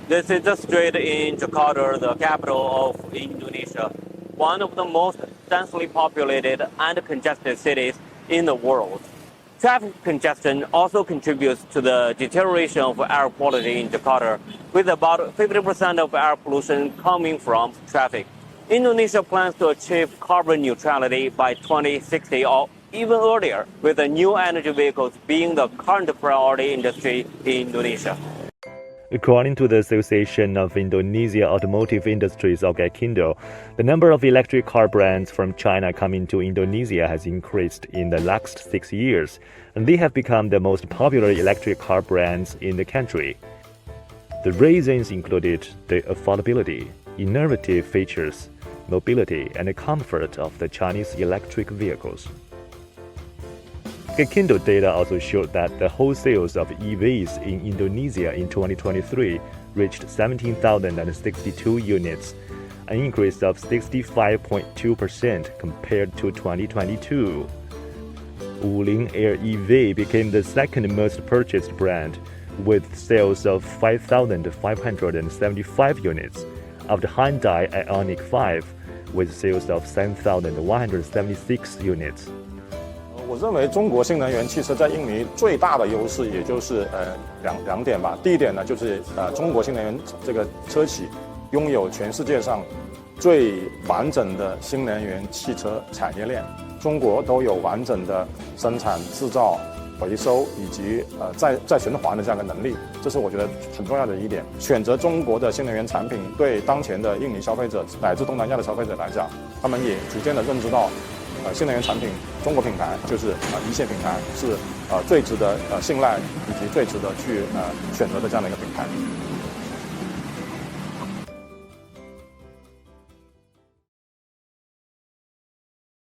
This is the street in Jakarta, the capital of Indonesia, one of the most densely populated and congested cities in the world. Traffic congestion also contributes to the deterioration of air quality in Jakarta, with about 50% of air pollution coming from traffic. Indonesia plans to achieve carbon neutrality by 2060 or even earlier, with the new energy vehicles being the current priority industry in Indonesia. According to the Association of Indonesia Automotive Industries, Gaikindo, the number of electric car brands from China coming to Indonesia has increased in the last 6 years, and they have become the most popular electric car brands in the country. The reasons included the affordability, innovative features, mobility, and the comfort of the Chinese electric vehicles. Gaikindo data also showed that the wholesales of EVs in Indonesia in 2023 reached 17,062 units, an increase of 65.2% compared to 2022. Wuling Air EV became the second most purchased brand, with sales of 5,575 units, after Hyundai Ioniq 5, with sales of 7,176 units. 我认为中国新能源汽车在印尼最大的优势，也就是两点吧。第一点呢，就是中国新能源这个车企拥有全世界上最完整的新能源汽车产业链，中国都有完整的生产、制造、回收以及再循环的这样的能力，这是我觉得很重要的一点。选择中国的新能源产品，对当前的印尼消费者乃至东南亚的消费者来讲，他们也逐渐的认知到。新能源产品，中国品牌就是一线品牌，是最值得信赖以及最值得去选择的这样的一个品牌。